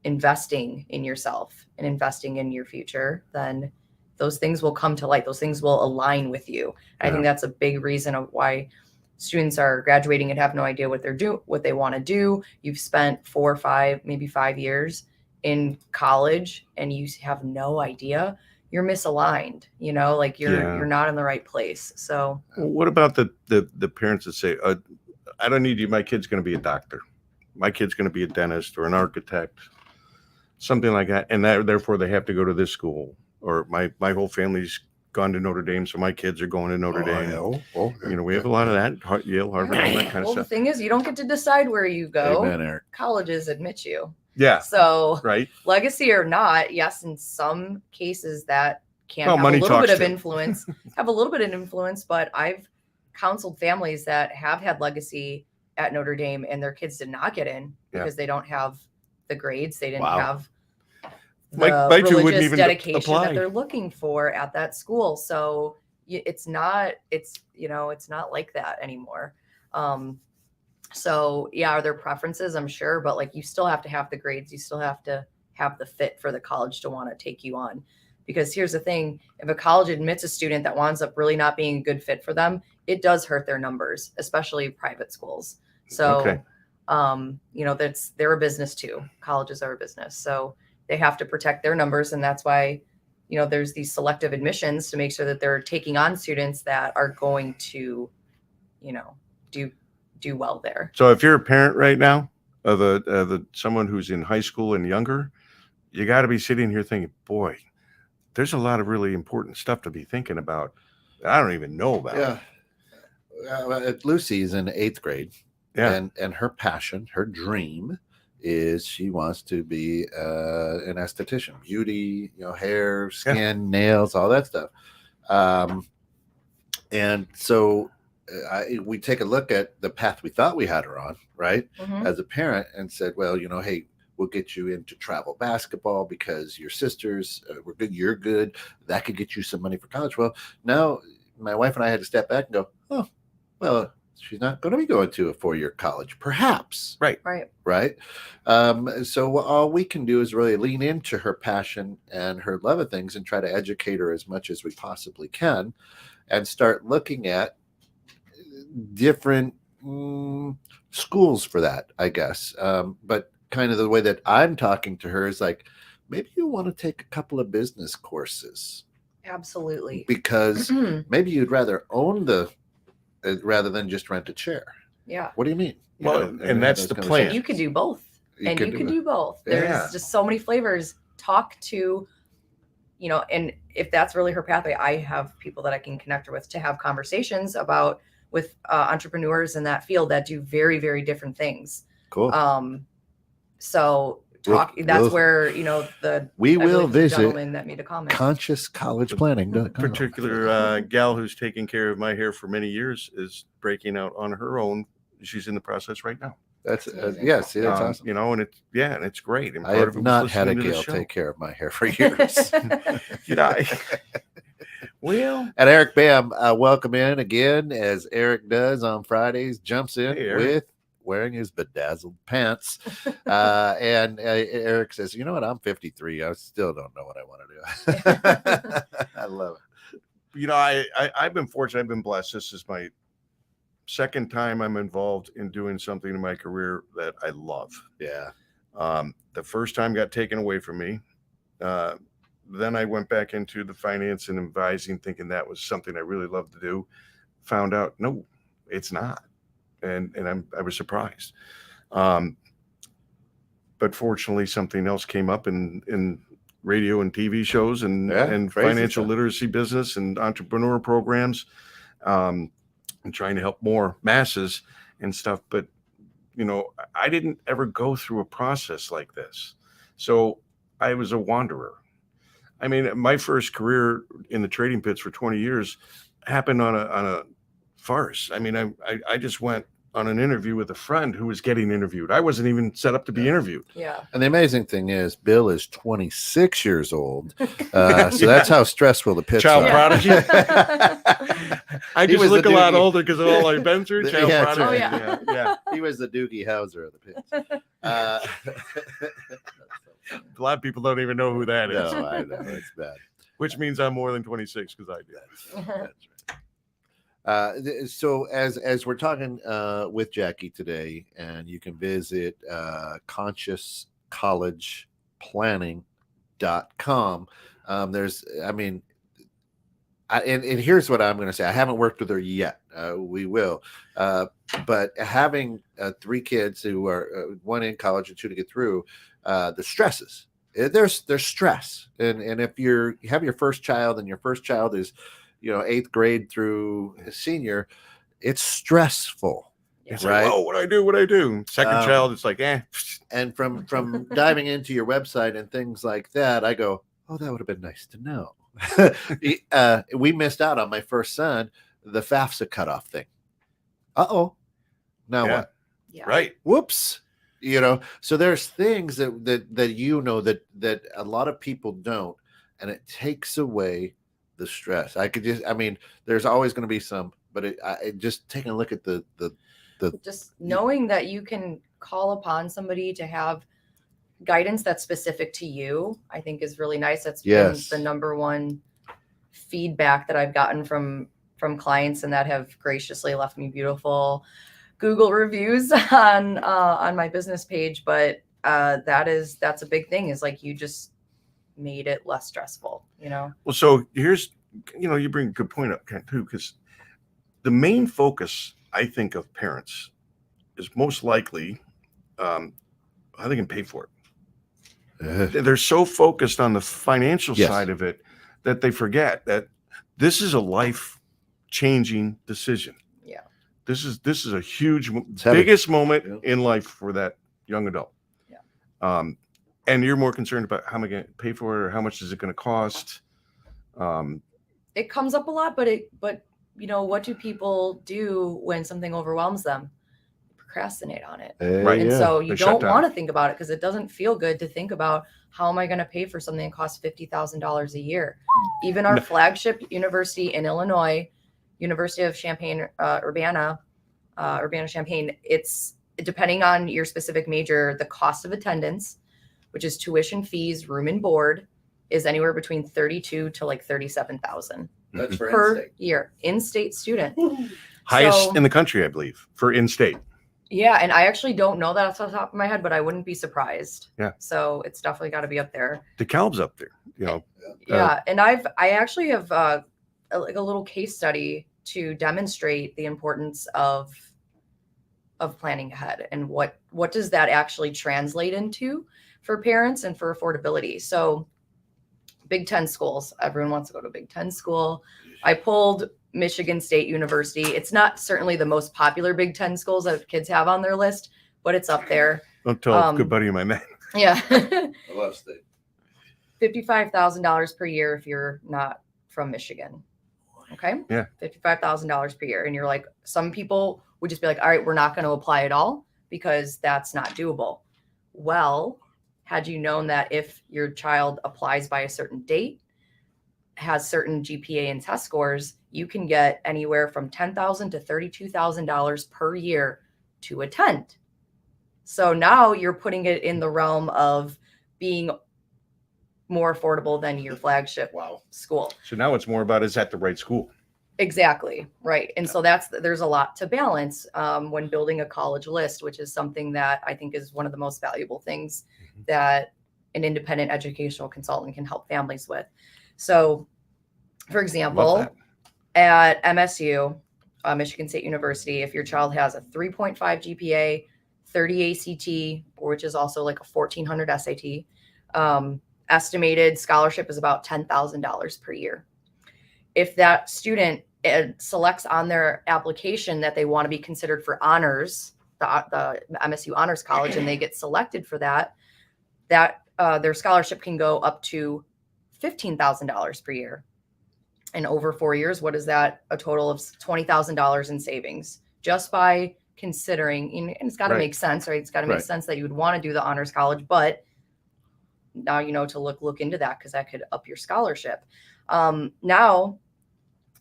investing in yourself and investing in your future, then those things will come to light. Those things will align with you. I think that's a big reason of why students are graduating and have no idea what they want to do. You've spent 4 or 5, maybe 5 years in college and you have no idea. You're misaligned, you're not in the right place. So what about the parents that say, I don't need you. My kid's going to be a doctor. My kid's going to be a dentist or an architect, something like that. And therefore they have to go to this school. Or my whole family's gone to Notre Dame, so my kids are going to Notre Dame. We have a lot of that, Yale, Harvard, all that kind of the stuff. thing is, you don't get to decide where you go. Amen, Eric. Colleges admit you. Yeah. So right. Legacy or not, yes, in some cases that can have money a little bit of too. influence. But I've counseled families that have had Legacy at Notre Dame and their kids did not get in because they don't have the grades. They didn't have the my two wouldn't religious even dedication apply. that they're looking for at that school. So it's not like that anymore. So are there preferences? I'm sure, but you still have to have the grades. You still have to have the fit for the college to want to take you on. Because here's the thing, if a college admits a student that winds up really not being a good fit for them, it does hurt their numbers, especially private schools. So, they're a business too. Colleges are a business. So they have to protect their numbers. And that's why, there's these selective admissions to make sure that they're taking on students that are going to, do do well there. So if you're a parent right now of someone who's in high school and younger, you got to be sitting here thinking, boy, there's a lot of really important stuff to be thinking about that I don't even know about. Lucy's in 8th grade. Yeah. And her passion, her dream is she wants to be an esthetician, beauty, hair, skin, nails, all that stuff. And so we take a look at the path we thought we had her on, right? Mhm. As a parent, and said, well, hey, we'll get you into travel basketball because your sisters were good, you're good. That could get you some money for college. Well, now my wife and I had to step back and go, oh, well, she's not going to be going to a 4-year college, perhaps. Right. So all we can do is really lean into her passion and her love of things and try to educate her as much as we possibly can, and start looking at different schools for that, I guess. But kind of the way that I'm talking to her is like, maybe you want to take a couple of business courses. Absolutely. Because maybe you'd rather own rather than just rent a chair. Yeah. What do you mean? And that's the plan. You could do both. You can do both. Yeah. There's just so many flavors. Talk to, and if that's really her pathway, I have people that I can connect her with to have conversations with entrepreneurs in that field that do very, very different things. Cool. So where we will visit gentleman that made a comment. ConsciousCollegePlanning.com. Particular gal who's taken care of my hair for many years is breaking out on her own. She's in the process right now. That's that's awesome. And it's great. And I have not had a gal take care of my hair for years. Well, and Eric Bam, welcome in again, as Eric does on Fridays. Jumps in with wearing his bedazzled pants. And Eric says, you know what? I'm 53. I still don't know what I want to do. I love it. I've been fortunate. I've been blessed. This is my second time I'm involved in doing something in my career that I love. Yeah. The first time got taken away from me. Then I went back into the finance and advising, thinking that was something I really loved to do. Found out, no, it's not. And I was surprised. But fortunately, something else came up in radio and TV shows and financial literacy business and entrepreneur programs, and trying to help more masses and stuff. But, I didn't ever go through a process like this. So I was a wanderer. I mean, my first career in the trading pits for 20 years happened on a farce. I mean, I just went on an interview with a friend who was getting interviewed. I wasn't even set up to be interviewed. Yeah. And the amazing thing is, Bill is 26 years old. So that's how stressful the pits Child are. prodigy. I just look a lot older because of all I've been through. Child prodigy. Oh, yeah. Yeah. He was the Doogie Howser of the pits. A lot of people don't even know who that is. No, I know. It's bad. Which means I'm more than 26 because I do. That's right. So as we're talking with Jackie today, and you can visit ConsciousCollegePlanning.com. And here's what I'm going to say. I haven't worked with her yet. We will. But having 3 kids who are 1 in college and 2 to get through, the stresses. There's stress, and if you have your first child and your first child is 8th grade through senior, it's stressful. It's right? Like, oh, what do I do? Second child, it's like, eh. And from diving into your website and things like that, I go, oh, that would have been nice to know. We missed out on my first son, the FAFSA cutoff thing. Now what? Yeah. Right. Whoops. So there's things that a lot of people don't, and it takes away the stress. There's always going to be some, but it just taking a look at the just knowing that you can call upon somebody to have guidance that's specific to you, I think is really nice. That's been the number one feedback that I've gotten from clients, and that have graciously left me beautiful Google reviews on my business page. But that's a big thing, is like, you just made it less stressful, Well, so here's, you bring a good point up too, because the main focus, I think, of parents is most likely how they can pay for it. Uh, They're so focused on the financial Yes. side of it that they forget that this is a life-changing decision. Yeah. This is a huge, heavy. biggest moment Yeah. in life for that young adult. Yeah. And you're more concerned about how am I going to pay for it, or how much is it going to cost? It comes up a lot, but you know, what do people do when something overwhelms them? Procrastinate on it. Right. And yeah. so you They shut don't down. want to think about it because it doesn't feel good to think about how am I going to pay for something that costs $50,000 a year. Even our No. flagship university in Illinois, University of Champaign, Urbana-Champaign, it's depending on your specific major, the cost of attendance, which is tuition, fees, room and board, is anywhere between 32 to like 37,000 That's for per in-state. year. In-state student. Highest So- in the country, I believe, for in-state. Yeah, and I actually don't know that off the top of my head, but I wouldn't be surprised. Yeah. So it's definitely got to be up there. DeKalb's up there. You know, Yeah, and I actually have like a little case study to demonstrate the importance of planning ahead and what does that actually translate into for parents and for affordability. So Big Ten schools, everyone wants to go to a Big Ten school. I pulled Michigan State University. It's not certainly the most popular Big Ten schools that kids have on their list, but it's up there. don't tell a good buddy of mine that. Yeah. I love state. $55,000 per year if you're not from Michigan. Okay. Yeah. $55,000 per year. And you're like, some people would just be like, all right, we're not going to apply at all because that's not doable. Well, had you known that if your child applies by a certain date, has certain GPA and test scores, you can get anywhere from $10,000 to $32,000 per year to attend. So now you're putting it in the realm of being more affordable than your flagship Wow. school. So now it's more about, is that the right school? Exactly. Right. And so there's a lot to balance when building a college list, which is something that I think is one of the most valuable things that an independent educational consultant can help families with. So, for Love example, that. at MSU, Michigan State University, if your child has a 3.5 GPA, 30 ACT, which is also like a 1,400 SAT, estimated scholarship is about $10,000 per year. If that student selects on their application that they want to be considered for honors, the MSU Honors College, and they get selected for that, their scholarship can go up to $15,000 per year. And over 4 years, what is that? A total of $20,000 in savings just by considering, and it's got to Right. make sense, right? It's got to make Right. sense that you would want to do the honors college, but now you know to look into that because that could up your scholarship. Now,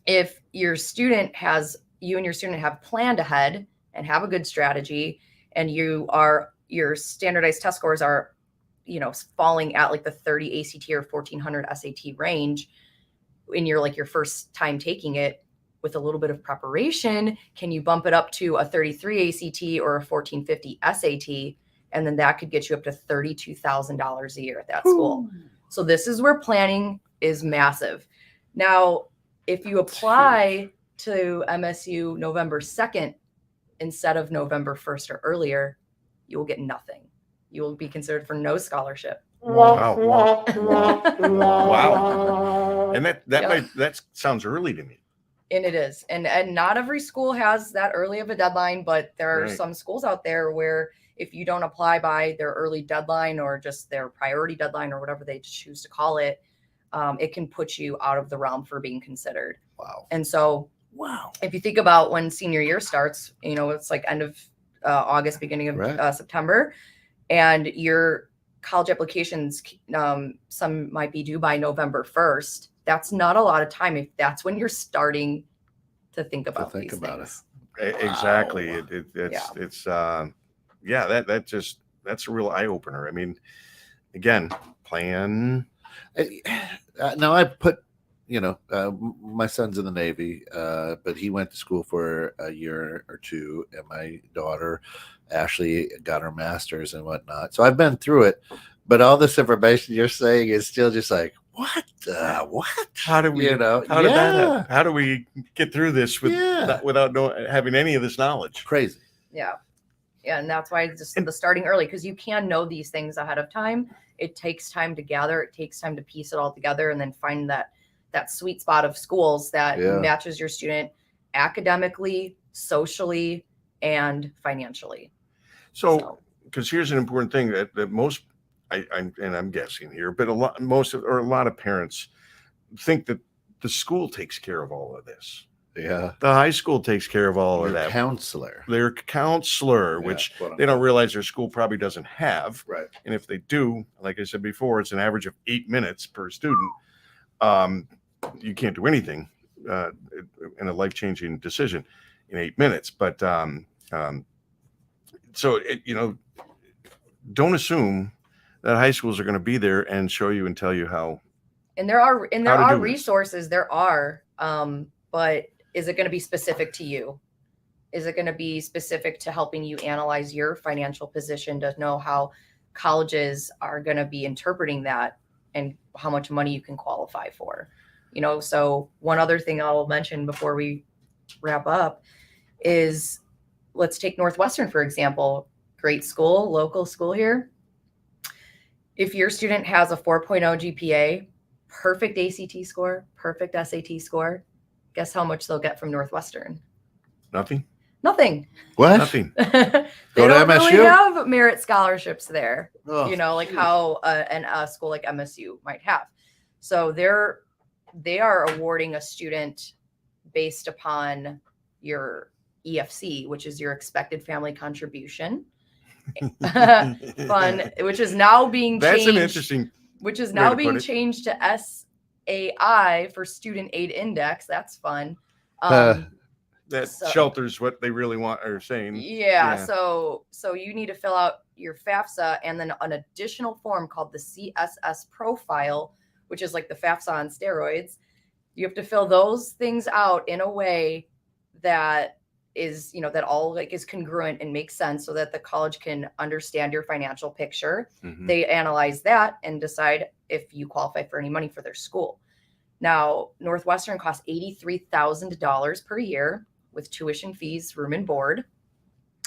if you and your student have planned ahead and have a good strategy, and your standardized test scores are, falling at like the 30 ACT or 1,400 SAT range, in your first time taking it, with a little bit of preparation, can you bump it up to a 33 ACT or a 1,450 SAT? And then that could get you up to $32,000 a year at that school. So this is where planning is massive. Now, if you apply to MSU November 2nd instead of November 1st or earlier, you will get nothing. You will be considered for no scholarship. Wow. Wow. And that sounds early to me. And it is. And not every school has that early of a deadline, but there are Right. some schools out there where if you don't apply by their early deadline or just their priority deadline or whatever they choose to call it, it can put you out of the realm for being considered. Wow. And so Wow. if you think about when senior year starts, it's like end of August, beginning of Right. September, and your college applications, some might be due by November 1st. That's not a lot of time if that's when you're starting to think about think these about things. Exactly. Wow. That's a real eye opener. I mean, again, plan. Now I put, my son's in the Navy, but he went to school for a year or two, and my daughter Ashley got her master's and whatnot. So I've been through it, but all this information you're saying is still just like, what? How do we? How did that happen? How do we get through this without having any of this knowledge? Crazy. Yeah. Yeah, and that's why just the starting early, because you can know these things ahead of time. It takes time to gather. It takes time to piece it all together, and then find that sweet spot of schools that matches your student academically, socially, and financially. So, because here's an important thing that most, I'm guessing here, but a lot of parents think that the school takes care of all of this. Yeah. The high school takes care of all of that. Counselor. Their counselor, which they don't realize their school probably doesn't have. Right. And if they do, like I said before, it's an average of 8 minutes per student. You can't do anything in a life-changing decision in 8 minutes. But don't assume that high schools are going to be there and show you and tell you how. And there are resources. There are, but is it going to be specific to you? Is it going to be specific to helping you analyze your financial position to know how colleges are going to be interpreting that and how much money you can qualify for? So one other thing I'll mention before we wrap up is, let's take Northwestern, for example. Great school, local school here. If your student has a 4.0 GPA, perfect ACT score, perfect SAT score, guess how much they'll get from Northwestern? Nothing. What? Nothing. They Go to don't really MSU? have merit scholarships there. Oh, Like how a school like MSU might have. So they are awarding a student based upon your EFC, which is your expected family contribution fund, which is now being changed. That's an interesting. Which is now being changed to SAI for Student Aid Index. That's fun. That shelters what they really want are saying. Yeah. So you need to fill out your FAFSA and then an additional form called the CSS profile, which is like the FAFSA on steroids. You have to fill those things out in a way that is, that all is congruent and makes sense so that the college can understand your financial picture. Mm-hmm. They analyze that and decide if you qualify for any money for their school. Now, Northwestern costs $83,000 per year with tuition fees, room and board.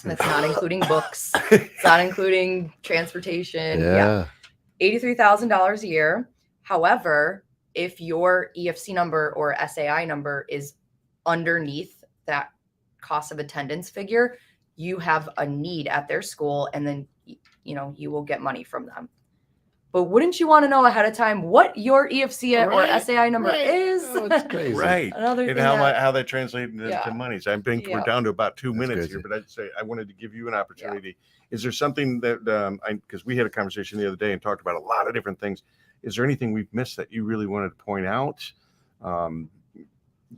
That's not including books. It's not including transportation. Yeah. $83,000 a year. However, if your EFC number or SAI number is underneath that cost of attendance figure, you have a need at their school, and then you will get money from them. But wouldn't you want to know ahead of time what your EFC or SAI number is? Oh, it's crazy. Right. Another and thing how that translates into money. So I think we're down to about 2 minutes crazy. Here, but I'd say I wanted to give you an opportunity. Is there something that because we had a conversation the other day and talked about a lot of different things. Is there anything we've missed that you really wanted to point out?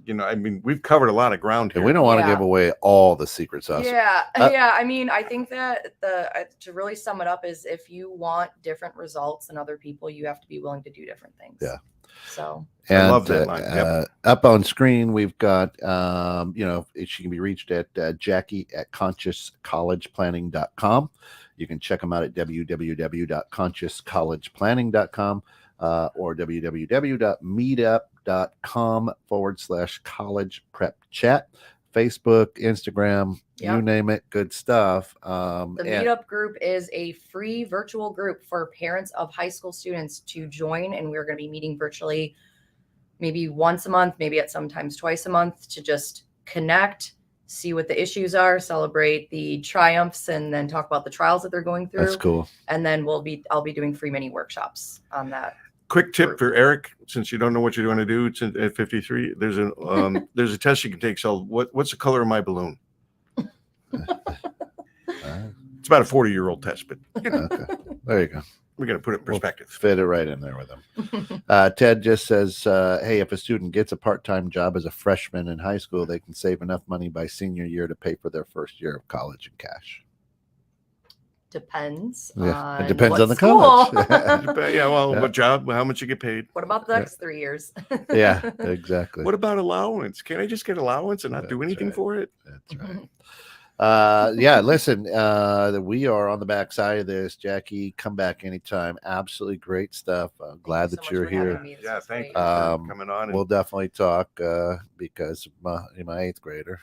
We've covered a lot of ground here. And we don't want to give away all the secret sauce. I think that to really sum it up is, if you want different results than other people, you have to be willing to do different things. Yeah. So and, I love that line. Up on screen, we've got, she can be reached at Jackie at consciouscollegeplanning.com. You can check them out at www.consciouscollegeplanning.com or www.meetup.com/college prep chat. Facebook, Instagram, you name it, good stuff. The Meetup group is a free virtual group for parents of high school students to join, and we're going to be meeting virtually maybe once a month, maybe at sometimes twice a month, to just connect, see what the issues are, celebrate the triumphs, and then talk about the trials that they're going through. That's cool. And then I'll be doing free mini workshops on that. Quick tip for Eric, since you don't know what you're going to do, it's at 53. There's a there's a test you can take. So what's the color of my balloon? It's about a 40-year-old test, but okay. There you go. We're going to put it in perspective. We'll fit it right in there with them. Ted just says, hey, if a student gets a part-time job as a freshman in high school, they can save enough money by senior year to pay for their first year of college in cash. Depends. It depends on the school. college. What job? How much you get paid? What about the next 3 years? Yeah, exactly. What about allowance? Can't I just get allowance and not do anything for it? That's right. Yeah, listen, we are on the backside of this. Jackie, come back anytime. Absolutely great stuff. Glad Thank you that so much you're for having here. me. This Yeah, was thank great. you for coming on. We'll definitely talk because you're my eighth grader.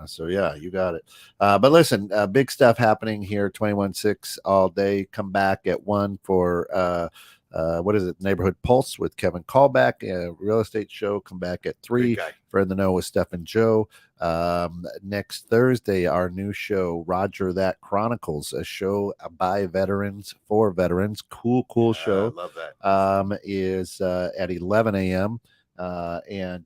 So yeah, you got it. But listen, big stuff happening here. 21-6 all day. Come back at 1 for what is it? Neighborhood Pulse with Kevin Callback, real estate show. Come back at 3 Great guy. for In the Know with Steph and Joe. Next Thursday, our new show, Roger That Chronicles, a show by veterans for veterans. Cool Yeah, show. I love that. Is at 11 a.m. And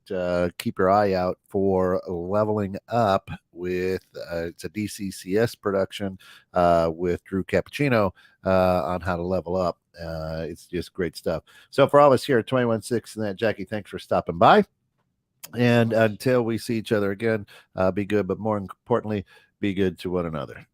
keep your eye out for Leveling Up with it's a DCCS production with Drew Cappuccino on how to level up. It's just great stuff. So for all of us here at 21-6 and that, Jackie, thanks for stopping by. And until we see each other again, be good, but more importantly, be good to one another.